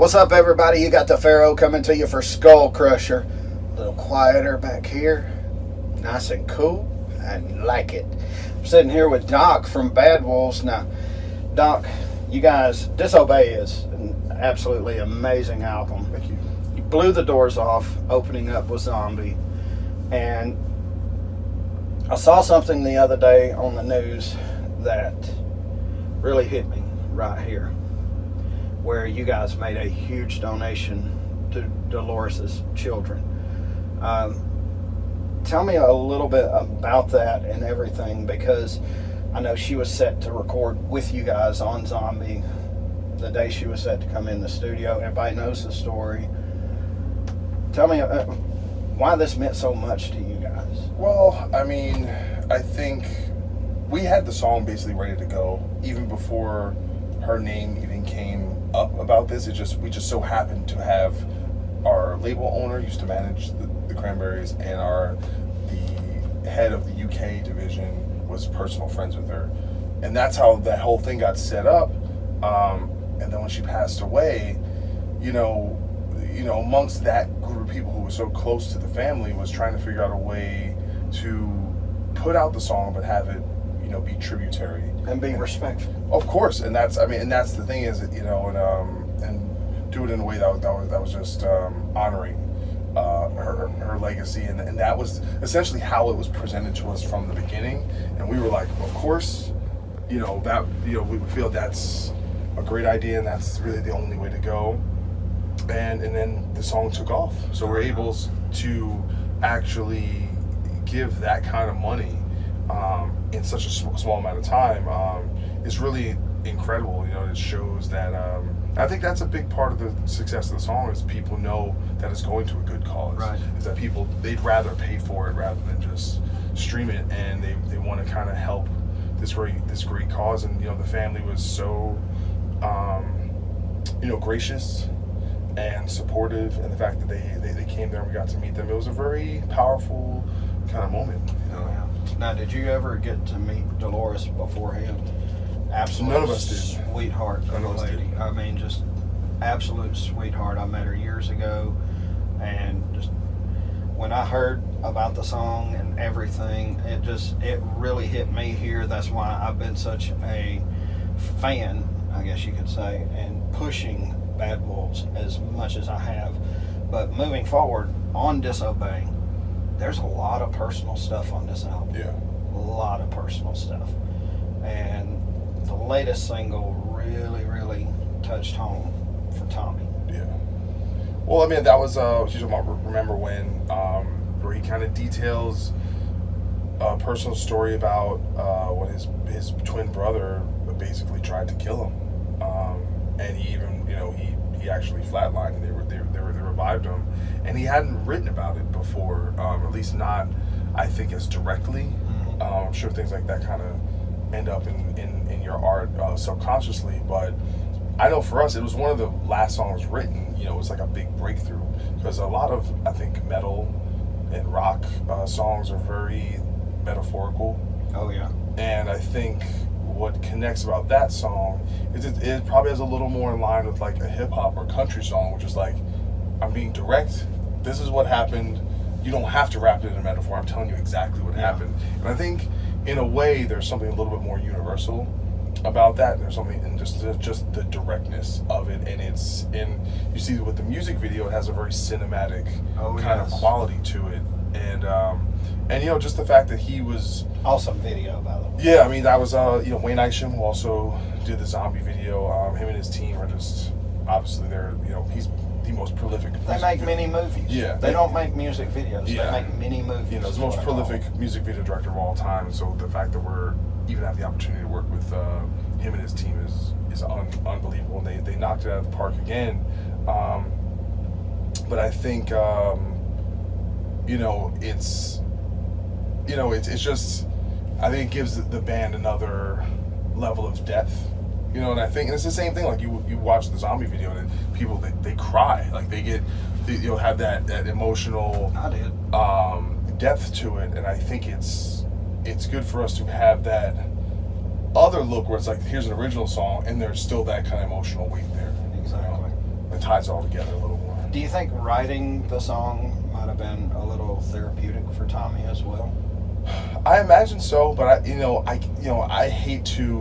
What's up, everybody? You got the Pharaoh coming to you for Skull Crusher. A little quieter back here. Nice and cool. I like it. I'm sitting here with Doc from Bad Wolves. Now, Doc, you guys, Disobey is an absolutely amazing album. Thank you. You blew the doors off, opening up with Zombie. And I saw something the other day on the news that really hit me right here, where you guys made a huge donation to Dolores's children. Tell me a little bit about that and everything, because I know she was set to record with you guys on Zombie the day she was set to come in the studio. Everybody knows the story. Tell me why this meant so much to you guys. Well, I mean, I think we had the song basically ready to go even before her name even came up about this. We just so happened to have our label owner used to manage the Cranberries, and the head of the UK division was personal friends with her, and that's how that whole thing got set up. And then when she passed away, you know, amongst that group of people who were so close to the family was trying to figure out a way to put out the song but have it, be tributary And be respectful. Of course, and that's the thing is, and do it in a way that was just honoring her legacy, and that was essentially how it was presented to us from the beginning, and we were like, of course, we feel that's a great idea, and that's really the only way to go, and then the song took off, so we're able to actually give that kind of money in such a small amount of time is really incredible. It shows that I think that's a big part of the success of the song is people know that it's going to a good cause. Right. Is that they'd rather pay for it rather than just stream it, and they want to kind of help this great cause. And the family was so gracious and supportive, and the fact that they came there and we got to meet them, it was a very powerful kind of moment. Yeah. Now, did you ever get to meet Dolores beforehand? Absolute None of us did. Sweetheart of a lady. I mean, just absolute sweetheart. I met her years ago, and just when I heard about the song and everything, it really hit me here. That's why I've been such a fan, I guess you could say, and pushing Bad Wolves as much as I have. But moving forward on Disobey, there's a lot of personal stuff on this album. Yeah. A lot of personal stuff. And the latest single really, really touched home for Tommy. Yeah. Well, I mean, that was, she's talking about Remember When, where he kind of details a personal story about when his twin brother basically tried to kill him. And he even, he actually flatlined, and they revived him. And he hadn't written about it before, at least not, I think, as directly. Mm-hmm. I'm sure things like that kind of end up in your art subconsciously, but I know for us, it was one of the last songs written. It was like a big breakthrough, because a lot of, I think, metal and rock songs are very metaphorical. Oh, yeah. And I think what connects about that song is it probably has a little more in line with like a hip-hop or country song, which is like, I'm being direct, this is what happened, you don't have to wrap it in a metaphor, I'm telling you exactly what happened. And I think in a way there's something a little bit more universal about that. There's something in just the directness of it, and you see with the music video, it has a very cinematic kind of quality to it, and just the fact that he was awesome video, by the way. Yeah, I mean, that was Wayne Isham, who also did the Zombie video. Him and his team are just obviously he's the most prolific. They make mini movies. Yeah, they don't make music videos. Yeah. They make mini movies. He's the most prolific music video director of all time. And so the fact that we're even have the opportunity to work with him and his team is unbelievable. And they knocked it out of the park again. But I think it's just, I think it gives the band another level of depth. And I think, and it's the same thing, like you watch the Zombie video and people, they cry, like they have that emotional depth to it, and I think it's good for us to have that other look where it's like, here's an original song and there's still that kind of emotional weight there. Exactly. Like ties it all together a little more. Do you think writing the song might have been a little therapeutic for Tommy as well? I imagine so, but I hate to,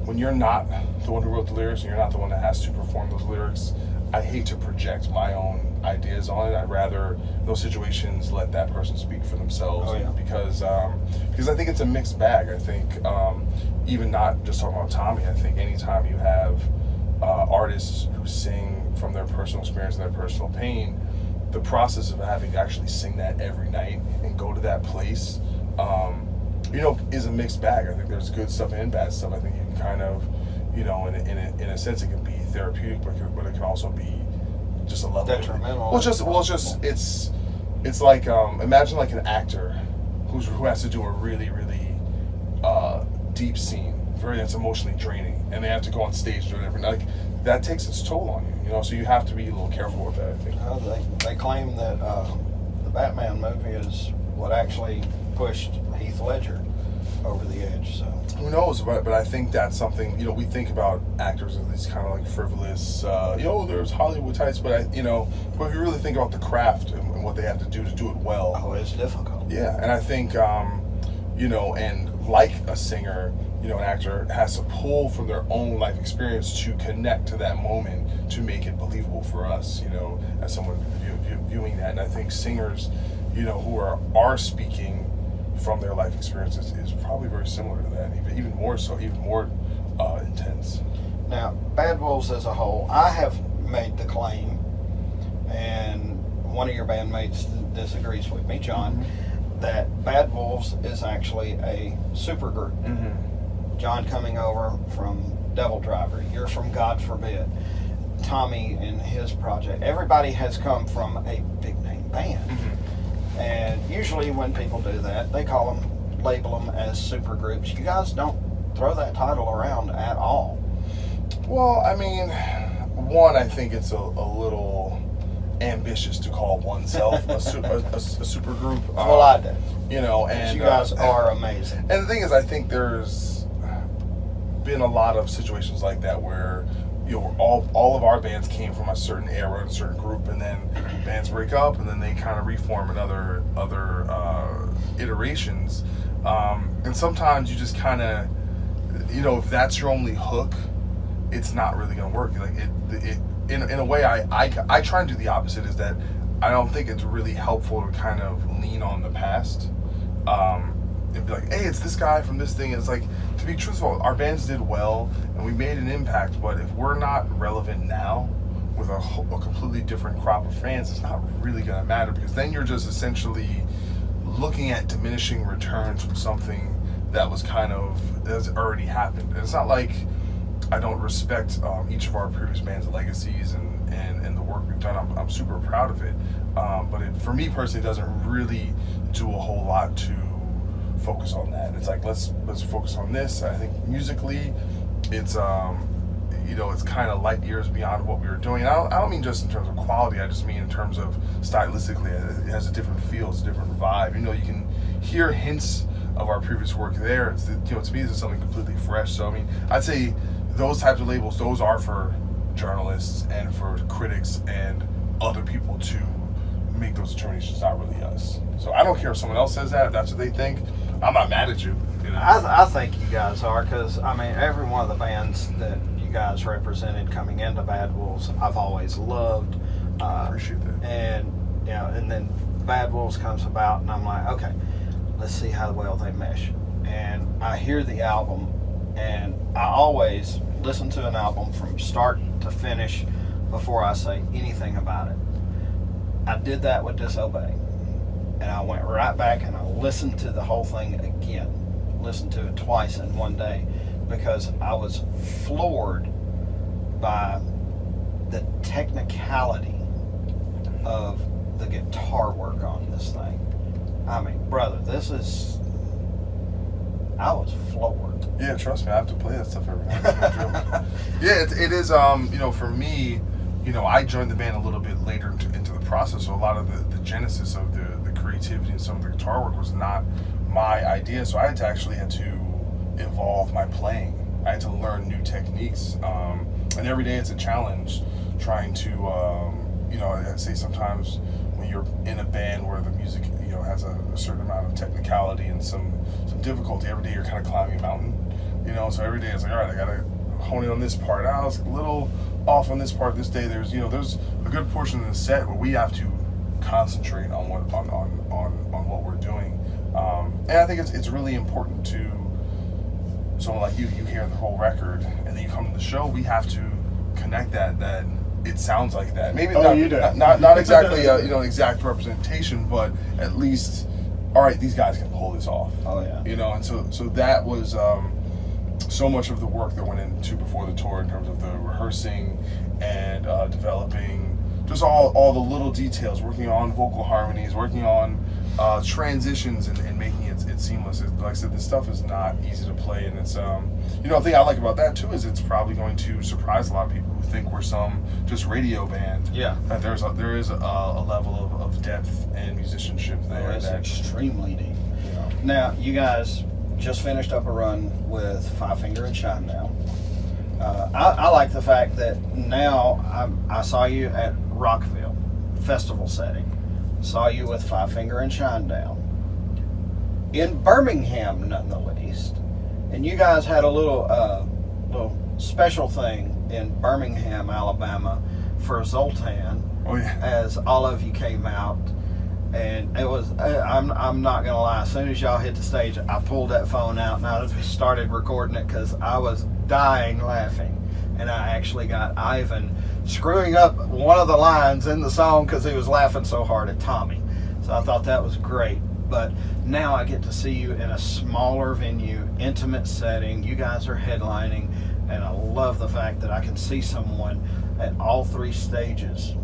when you're not the one who wrote the lyrics and you're not the one that has to perform those lyrics, I hate to project my own ideas on it. I'd rather, in those situations, let that person speak for themselves. Oh, yeah. Because I think it's a mixed bag. I think even not just talking about Tommy, I think anytime you have artists who sing from their personal experience and their personal pain, the process of having to actually sing that every night and go to that place, is a mixed bag. I think there's good stuff and bad stuff. I think you can kind of, in a sense, it can be therapeutic, but it can also be just a level detrimental. It's like imagine like an actor who has to do a really really deep scene, that's emotionally draining, and they have to go on stage doing everything. Like that takes its toll on you, so you have to be a little careful with that, I think. They claim that the Batman movie is what actually pushed Heath Ledger over the edge. So who knows? But I think that's something, we think about actors as these kind of like frivolous, there's Hollywood types, but if you really think about the craft and what they have to do it well, it's difficult. Yeah, and I think and like a singer, an actor has to pull from their own life experience to connect to that moment to make it believable for us, as someone viewing that. And I think singers, who are speaking from their life experiences is probably very similar to that, even more so, even more intense. Now, Bad Wolves as a whole, I have made the claim, and one of your bandmates disagrees with me, John, that Bad Wolves is actually a supergroup. Mm-hmm. John coming over from Devil Driver, you're from God Forbid, Tommy and his project. Everybody has come from a big name band. Mm-hmm. And usually when people do that, they label them as supergroups. You guys don't throw that title around at all. Well, I mean, one, I think it's a little ambitious to call oneself a supergroup. Well, I do. And you guys are amazing. And the thing is, I think there's been a lot of situations like that where all of our bands came from a certain era, a certain group, and then bands break up, and then they kind of reform in other iterations. And sometimes you just kind of, if that's your only hook, it's not really going to work. Like it in a way, I try and do the opposite. Is that I don't think it's really helpful to kind of lean on the past. It'd be like, hey, it's this guy from this thing. And it's like, to be truthful, our bands did well and we made an impact, but if we're not relevant now with a completely different crop of fans, it's not really going to matter, because then you're just essentially looking at diminishing returns from something that was has already happened. And it's not like I don't respect each of our previous bands' legacies and the work we've done. I'm super proud of it. But for me personally, it doesn't really do a whole lot to focus on that. It's like, let's focus on this. I think musically, it's it's kind of light years beyond what we were doing. I don't mean just in terms of quality. I just mean in terms of stylistically, it has a different feel, it's a different vibe. You can hear hints of our previous work there. It's to me, this is something completely fresh. So I mean, I'd say those types of labels, those are for journalists and for critics and other people to make those determinations, not really us. So I don't care if someone else says that, if that's what they think. I'm not mad at you. I think you guys are, because I mean, every one of the bands that you guys represented coming into Bad Wolves, I've always loved. I appreciate that. And then Bad Wolves comes about, and I'm like, okay, let's see how well they mesh. And I hear the album, and I always listen to an album from start to finish before I say anything about it. I did that with Disobey, and I went right back and I listened to the whole thing again, listened to it twice in one day, because I was floored by the technicality of the guitar work on this thing. I mean, brother, I was floored. Yeah, trust me, I have to play that stuff every night. Yeah, it is. For me, I joined the band a little bit later into the process, so a lot of the genesis of the creativity and some of the guitar work was not my idea. So I had to evolve my playing. I had to learn new techniques, and every day it's a challenge trying to, I say sometimes when you're in a band where the music, has a certain amount of technicality and some difficulty, every day you're kind of climbing a mountain, so every day it's like, all right, I got to hone in on this part. I was a little off on this part this day. There's a good portion of the set where we have to concentrate on what we're doing. And I think it's really important to someone like you hear the whole record and then you come to the show, we have to connect that it sounds like that. Maybe not exactly an exact representation, but at least, all right, these guys can pull this off. Oh yeah. And so that was so much of the work that went into before the tour in terms of the rehearsing and developing just all the little details, working on vocal harmonies, working on transitions and making it seamless. Like I said, this stuff is not easy to play, and it's the thing I like about that too is it's probably going to surprise a lot of people who think we're some just radio band. Yeah. That there is a level of depth and musicianship there. It's extremely deep. Yeah. Now, you guys just finished up a run with Five Finger and Shinedown. I like the fact that now I saw you at Rockville festival setting. Saw you with Five Finger and Shinedown in Birmingham, none the least. And you guys had a little special thing in Birmingham, Alabama, for Zoltan. Oh yeah. As all of you came out, and it was. I'm not gonna lie. As soon as y'all hit the stage, I pulled that phone out and I started recording it because I was dying laughing, and I actually got Ivan screwing up one of the lines in the song because he was laughing so hard at Tommy. So I thought that was great. But now I get to see you in a smaller venue, intimate setting. You guys are headlining, and I love the fact that I can see someone at all three stages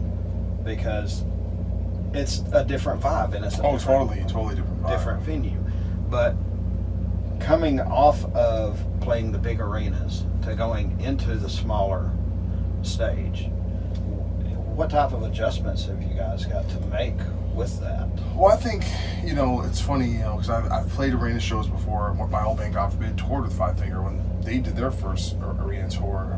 because it's a different vibe and it's a totally different vibe. Different venue. But coming off of playing the big arenas to going into the smaller stage, what type of adjustments have you guys got to make with that? Well, I think, it's funny, because I've played arena shows before. My old band, God forbid, toured with Five Finger when they did their first arena tour.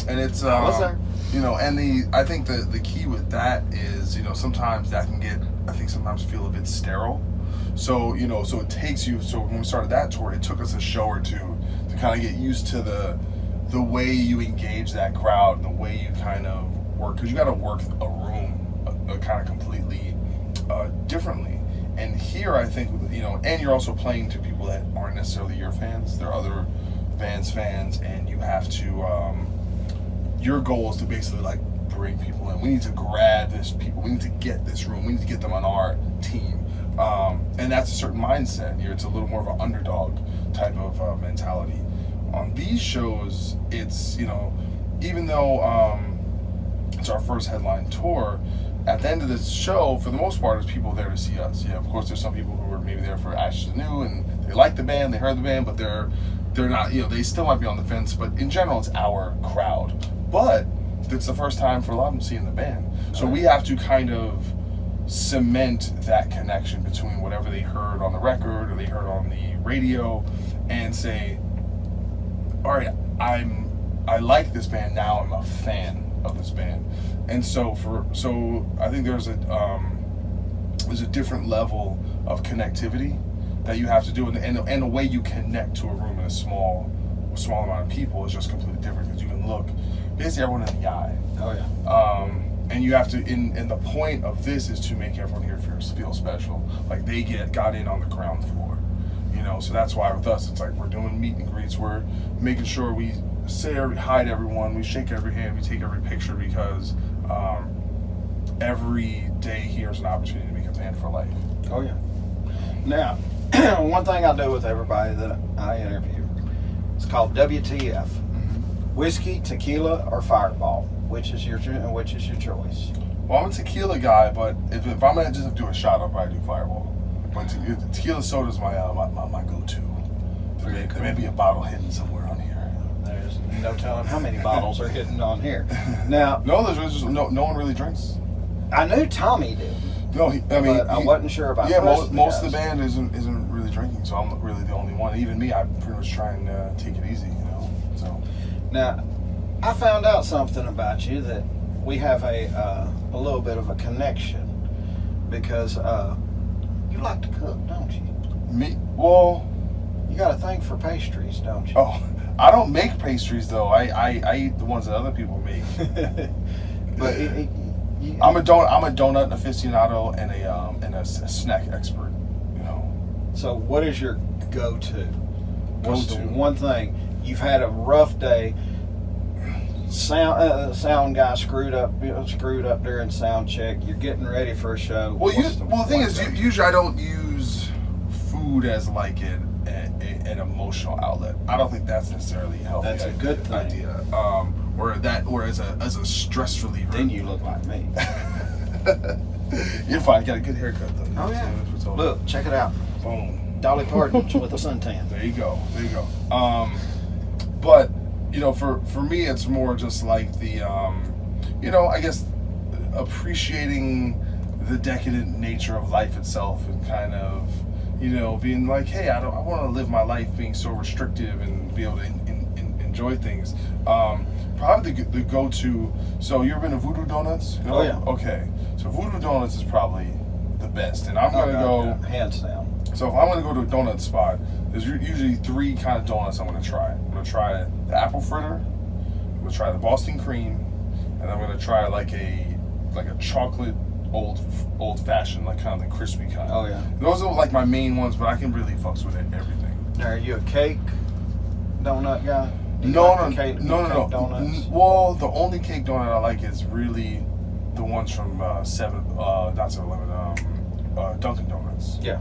And it's, I was there. And I think the key with that is, sometimes that can get, I think sometimes feel a bit sterile. So, so it takes you, so when we started that tour, it took us a show or two to kind of get used to the way you engage that crowd and the way you kind of work, because you got to work a room kind of completely differently. And here I think, and you're also playing to people that aren't necessarily your fans. They're other bands' fans, and you have to, your goal is to basically like bring people in. We need to grab this people. We need to get this room. We need to get them on our team. And that's a certain mindset here. It's a little more of an underdog type of mentality. On these shows, it's, even though it's our first headline tour, at the end of the show, for the most part, there's people there to see us. Yeah, of course, there's some people who are maybe there for Ashes Anew and they like the band, they heard the band, but they're not, they still might be on the fence. But in general, it's our crowd. But it's the first time for a lot of them seeing the band. So we have to kind of cement that connection between whatever they heard on the record or they heard on the radio and say, all right, I like this band now, I'm a fan of this band. And so I think there's a different level of connectivity that you have to do, and the way you connect to a room in a small amount of people is just completely different, because you can look basically everyone in the eye. Oh yeah. And you have to, and the point of this is to make everyone here feel special, like they got in on the ground floor, so that's why with us it's like we're doing meet and greets, we're making sure we say hi to everyone, we shake every hand, we take every picture, because every day here is an opportunity to make a band for life. Oh yeah. Now, one thing I do with everybody that I interview, it's called WTF. Whiskey, tequila, or Fireball. Which is your choice? Well, I'm a tequila guy, but if I'm gonna just do a shot, I'll probably do Fireball. But tequila soda is my go-to. There may be a bottle hidden somewhere on here. There's no telling how many bottles are hidden on here. Now, no, there's just no one really drinks. I knew Tommy did. No, I wasn't sure about. Yeah, most of the band isn't really drinking, so I'm really the only one. Even me, I pretty much try and take it easy, So now, I found out something about you that we have a little bit of a connection because you like to cook, don't you? Me? Well, you got a thing for pastries, don't you? Oh, I don't make pastries though. I eat the ones that other people make. But I'm a donut aficionado and a snack expert. You know. So what is your go-to? What's the Go-to? one thing you've had a rough day? Sound guy screwed up during sound check. You're getting ready for a show. Well, the thing is, usually I don't use food as like an emotional outlet. I don't think that's necessarily healthy. That's a good thing. Idea. Or as a stress reliever. Then you look like me. You're fine. You got a good haircut though. Oh yeah. Look, check it out. Boom. Dolly Parton's with a suntan. There you go. But for me, it's more just like the I guess appreciating the decadent nature of life itself and kind of being like, hey, I want to live my life being so restrictive and be able to enjoy things. Probably the go-to. So you ever been to Voodoo Donuts? Oh yeah. Okay. So Voodoo Donuts is probably the best, and I'm gonna go hands down. So if I'm gonna go to a donut spot, there's usually three kind of donuts I'm gonna try. I'm gonna try the apple fritter, I'm gonna try the Boston cream, and I'm gonna try like a chocolate old fashioned, like kind of the crispy kind. Oh yeah. Those are like my main ones, but I can really fucks with everything. Now, are you a cake donut guy? No. Donuts? Well, the only cake donut I like is really the ones from not 7-Eleven, Dunkin' Donuts. Yeah.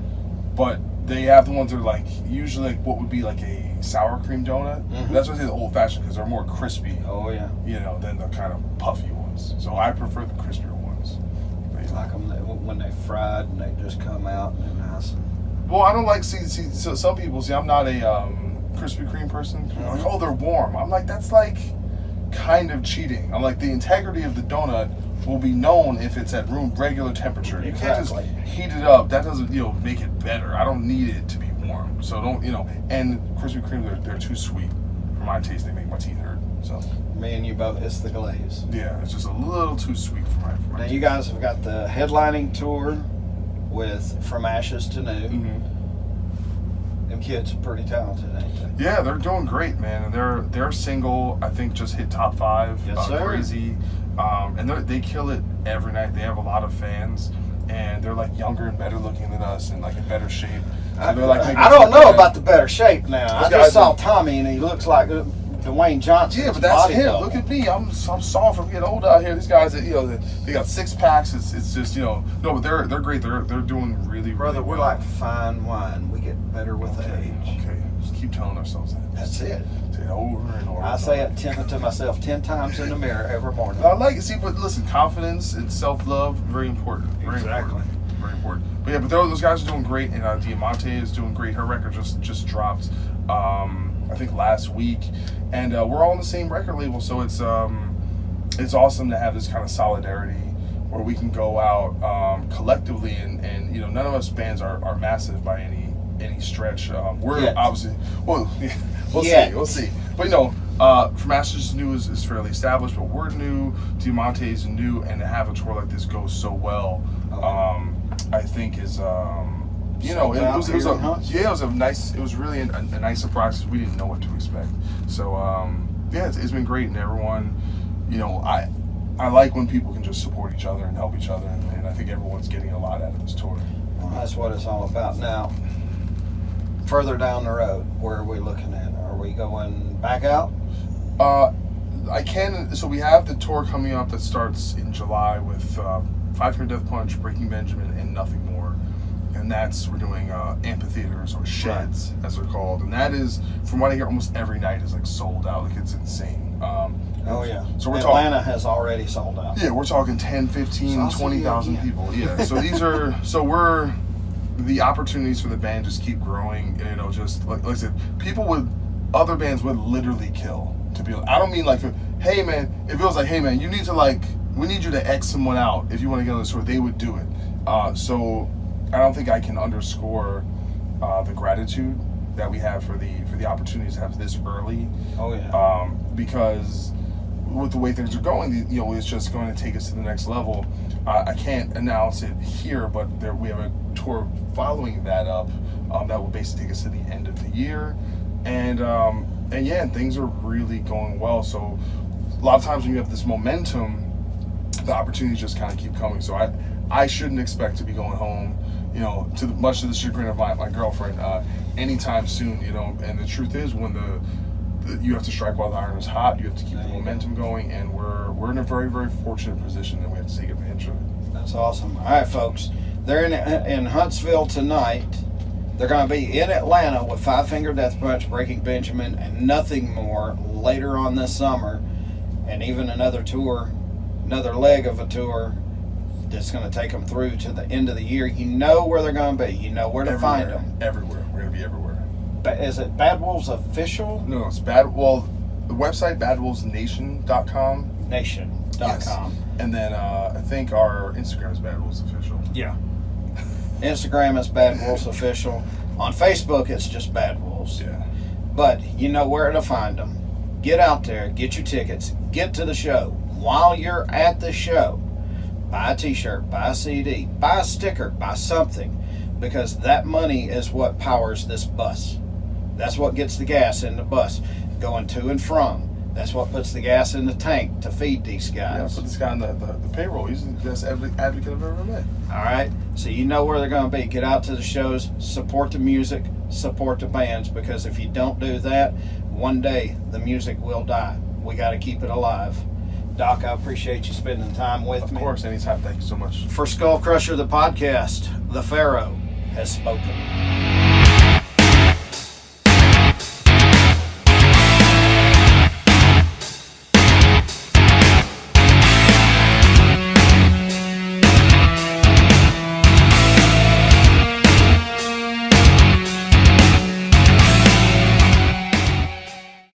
But they have the ones that are like usually like what would be like a sour cream donut. Mm-hmm. That's why I say the old fashioned because they're more crispy. Oh yeah. Than the kind of puffy ones. So I prefer the crispier ones. But, like them when they fried and they just come out and they're nice. Well, I don't like so some people I'm not a Krispy Kreme person. Mm-hmm. Like, oh, they're warm. I'm like, that's like kind of cheating. I'm like, the integrity of the donut will be known if it's at regular temperature. You can't just heat it up. That doesn't make it better. I don't need it to be warm. So don't And Krispy Kreme, they're too sweet for my taste. They make my teeth hurt. So me and you both. It's the glaze. Yeah, it's just a little too sweet for my now taste. You guys have got the headlining tour with From Ashes to New. Mm-hmm. Them kids are pretty talented, ain't they? Yeah, they're doing great, man. And their single, I think, just hit top 5. Yes, sir. Crazy. And they kill it every night. They have a lot of fans, and they're like younger and better looking than us, and like in better shape. So they're like I don't know about the better shape now. I just saw Tommy, and he looks like Dwayne Johnson. Yeah, but that's him. Look at me. I'm soft from getting old out here. These guys, they got 6 packs. It's just no, but they're great. They're doing really, Brother, really we're well. like fine wine. We get better with age. Okay, just keep telling ourselves that. That's it. Say it over and over. I say it to myself 10 times in the mirror every morning. I like it. See, but listen, confidence and self-love, very important. Very Exactly. important. Very important. But yeah, but those guys are doing great, and Diamante is doing great. Her record just dropped, I think last week, and we're all on the same record label, so it's awesome to have this kind of solidarity where we can go out collectively, and none of us bands are massive by any stretch. We're obviously we'll see. But From Ashes to New is fairly established, but we're new. Diamante is new, and to have a tour like this go so well, I think is it was really a nice surprise. We didn't know what to expect. So it's been great, and everyone, I like when people can just support each other and help each other, and I think everyone's getting a lot out of this tour. Well, that's what it's all about. Now, further down the road, where are we looking at? Are we going back out? So we have the tour coming up that starts in July with 500 Death Punch, Breaking Benjamin, and Nothing More. And we're doing amphitheaters or sheds, as they're called. And that is, from what I hear, almost every night is like sold out. Like it's insane. Oh yeah. So Atlanta has already sold out. Yeah, we're talking 10, 15, 20,000 people. Yeah. So we're the opportunities for the band just keep growing. Just like I said, other bands would literally kill to be. I don't mean like, hey man, if it was like, hey man, you need to we need you to X someone out if you want to get on the tour, they would do it. So I don't think I can underscore the gratitude that we have for the opportunities to have this early. Oh yeah. Because with the way things are going, it's just going to take us to the next level. I can't announce it here, but we have a tour following that up that will basically take us to the end of the year, and things are really going well. So a lot of times when you have this momentum, the opportunities just kind of keep coming. So I shouldn't expect to be going home, much to the chagrin of my girlfriend, anytime soon. And the truth is, when you have to strike while the iron is hot, you have to keep the momentum going, and we're in a very, very fortunate position that we have to take advantage of it. That's awesome. All right, folks, they're in Huntsville tonight. They're going to be in Atlanta with Five Finger Death Punch, Breaking Benjamin, and Nothing More later on this summer, and even another leg of a tour that's going to take them through to the end of the year. You know where they're going to be. You know where to find them. Everywhere. We're going to be everywhere. Is it Bad Wolves Official? No, it's the website, badwolvesnation.com. Nation.com. Yes. And then I think our Instagram is Bad Wolves Official. Yeah. Instagram is Bad Wolves Official. On Facebook, it's just Bad Wolves. Yeah. But you know where to find them. Get out there, get your tickets, get to the show. While you're at the show, buy a t-shirt, buy a CD, buy a sticker, buy something, because that money is what powers this bus. That's what gets the gas in the bus going to and from. That's what puts the gas in the tank to feed these guys. Yeah, put this guy on the payroll. He's the best advocate I've ever met. All right, so you know where they're going to be. Get out to the shows, support the music, support the bands, because if you don't do that, one day the music will die. We got to keep it alive. Doc, I appreciate you spending time with me. Of course, anytime. Thank you so much. For Skull Crusher, the podcast, the Pharaoh has spoken.